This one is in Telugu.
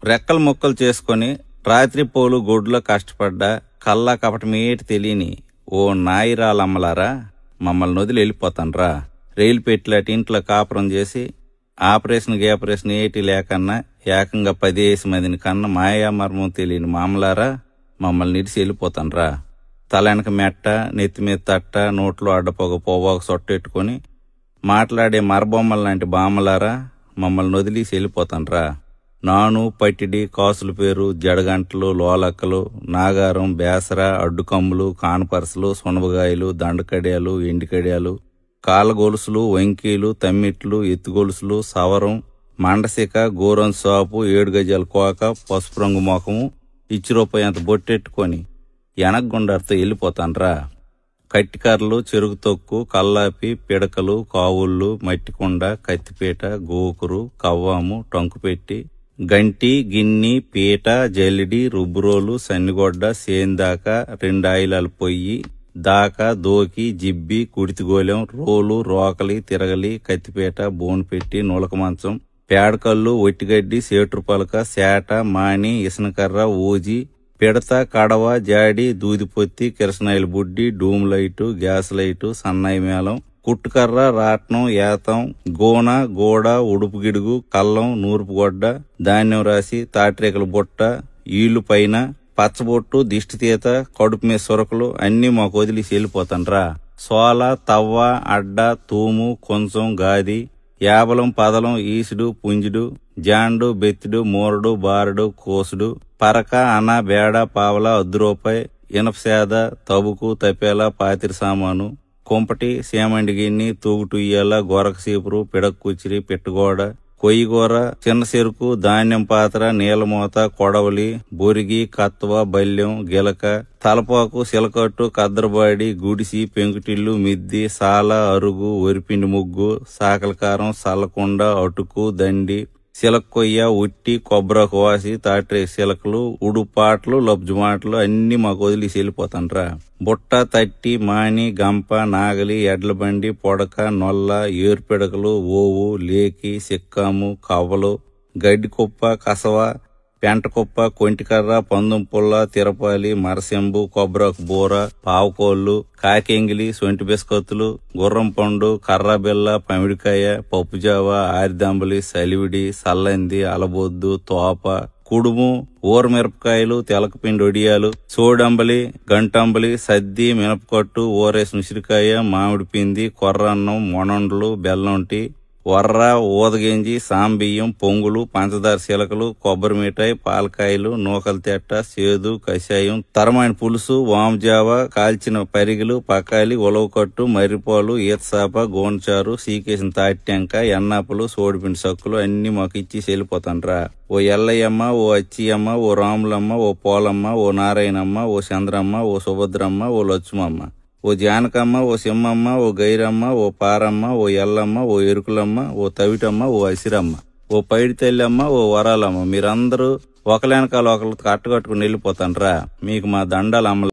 రెక్కలు ముక్కలు చేసుకొని రాత్రి పోలు గొడ్లో కష్టపడ్డా కల్లా కపటమేటి తెలియని ఓ నాయిరాలమ్మలారా, మమ్మల్ని వదిలి వెళ్ళిపోతాన్రా. రైలు పెట్టిలాటి ఇంట్లో కాపురం చేసి ఆపరేషన్ ఏటి లేకన్నా ఏకంగా 10 మందిని కన్న మాయామర్మం తెలియని మామలారా, మమ్మల్ని నిడిసి వెళ్ళిపోతాన్రా. తలెనక మెట్ట, నెత్తిమీద తట్ట, నోట్లో అడ్డపోగ పోవాకు సొట్టెట్టుకొని మాట్లాడే మరబొమ్మల లాంటి బామ్మలారా, మమ్మల్ని వదిలేసి వెళ్ళిపోతాన్రా. నాను, పట్టిడి, కాసుల పేరు, జడగంటలు, లోలక్కలు, నాగారం, బేసర, అడ్డుకమ్ములు, కానపరసలు, సునబగాయలు, దండకడియాలు, ఎండికడియాలు, కాళ్ళ గొలుసులు, వంకీలు, తమ్మిట్లు, ఎత్తుగొలుసులు, సవరం, మండసిక, గోరం సాపు, 7 గజాల కోక, పసుపు రంగు మొఖము, రూపాయి అంత బొట్టెట్టుకొని ఎనగగుండారితో వెళ్ళిపోతాన్రా. కట్టికర్రలు, చెరుకు తొక్కు, కల్లాపి, పిడకలు, కావుళ్ళు, మట్టికొండ, కత్తిపీట, గోకురు, కవ్వాము, టంకుపెట్టి, గంటి, గిన్ని, పీట, జల్లిడి, రుబ్బురోలు, సన్నిగొడ్డ, సేందాక, 2 ఆయిలాల పొయ్యి, దాక, దోకి, జిబ్బి, కుడితిగోలెం, రోలు, రోకలి, తిరగలి, కత్తిపీట, బోన్పెట్టి, నులక మంచం, పేడకల్లు, ఒట్టిగడ్డి, సేట్రు పలక, సేట, మాని, ఇసనకర్ర, ఊజి, పిడత, కడవ, జాడి, దూదిపొత్తి, కిరసనాయిల బుడ్డి, డూమ్ లైటు, గ్యాస్ లైటు, సన్నాయి మేళం, కుట్టుకర్ర, రాట్నం, ఏతం, గోన, గోడ, ఉడుపు గిడుగు, కల్లం, నూర్పుగొడ్డ, ధాన్యం రాసి, తాటిరేకల బుట్ట, ఈళ్లు పైన, పచ్చబొట్టు, దిష్టితీత, కడుపు మీద సొరకలు అన్నీ మాకు వదిలేసి వెళ్ళిపోతాన్రా. సోల, తవ్వ, అడ్డ, తూము, కొంచెం, గాది, యాబలం, పదలం, ఈసుడు, పుంజుడు, జాండు, బెత్తిడు, మూరడు, బారడు, కోసుడు, పరక, అన, బేడ, పావల, రూపాయి, ఇనపసేద, తబుకు, తపేల, పాతిరి సామాను, కుంపటి, సేమండి గిన్ని, తూగుటుయ్యాల, గొరక సీపురు, పిడక్కుచిరి, పిట్టగోడ, కొయ్యిగూర, చిన్న చెరుకు, ధాన్యం పాత్ర, నీలమూత, కొడవలి, బొరిగి, కత్వ, బల్యం, గిలక, తలపాకు, సిలకట్టు, కద్దరబాడి, గుడిసి, పెంకుటిల్లు, మిద్ది, సాల, అరుగు, వరిపిండి ముగ్గు, సాకలకారం, సల్లకుండ, అటుకు, దండి, సిలక్కొయ్య, ఉట్టి, కొబ్బరాకు వాసి, తాట్రే సిలకలు, ఉడుపాట్లు, లబ్జుమాటలు అన్ని మాకు వదిలేసి వెళ్ళిపోతాన్రా. బుట్ట, తట్టి, మాని, గంప, నాగలి, ఎడ్లబండి, పొడక, నొల్ల, ఏరుపిడకలు, ఓవు, లేకి, సిక్కాము, కవ్వలు, గడ్డి కుప్ప, కసవ, పెంటకుప్ప, కొంటికర్ర, పందుం పుల్ల, తిరపాలి, మరసెంబు, కొబ్బరాకు బూర, పావుకోళ్లు, కాకెంగిలి, సొంటి బిస్కత్తులు, గుర్రం పండు, కర్రాబిల్ల, పమిడికాయ, పప్పుజావ, ఆరిదంబలి, సలివిడి, సల్లంది, అలబొద్దు, తోప, కుడుము, ఊరమిరపకాయలు, తెలకపిండి ఒడియాలు, సోడంబలి, గంటంబలి, సద్ది, మినపకట్టు, ఊరేసిన ఉసిరికాయ, మామిడి పిండి, కొర్రన్నం, మొనండ్లు, బెల్లంటి, వర్ర, ఊదగింజి, సాంబియ్యం, పొంగులు, పంచదార శిలకలు, కొబ్బరి మిఠాయి, పాలకాయలు, నూకల తెట్ట, సేదు, కషాయం, తరమైన పులుసు, వామజావ, కాల్చిన పరిగిలు, పకాలి, ఉలవకట్టు, మర్రిపాలు, ఈతసాప, గోనచారు, సీకేసిన తాటిటెంక, ఎన్నాపలు, సోడిపిండి సక్కులు అన్ని మాకు ఇచ్చి వెళ్ళిపోతాన్రా. ఓ ఎల్లయ్యమ్మ, ఓ అచ్చియమ్మ, ఓ రాములమ్మ, ఓ పోలమ్మ, ఓ నారాయణమ్మ, ఓ చంద్రమ్మ, ఓ సుభద్రమ్మ, ఓ లక్ష్మమ్మ, ఓ జానకమ్మ, ఓ సింహమ్మ, ఓ గైరమ్మ, ఓ పారమ్మ, ఓ ఎల్లమ్మ, ఓ ఎరుకులమ్మ, ఓ తవిటమ్మ, ఓ అసిరమ్మ, ఓ పైడి తల్లమ్మ, ఓ వరాలమ్మ, మీరందరూ ఒకలేనకాల ఒకరు కట్టకట్టుకుని వెళ్ళిపోతాన్రా. మీకు మా దండాలు అమ్మ.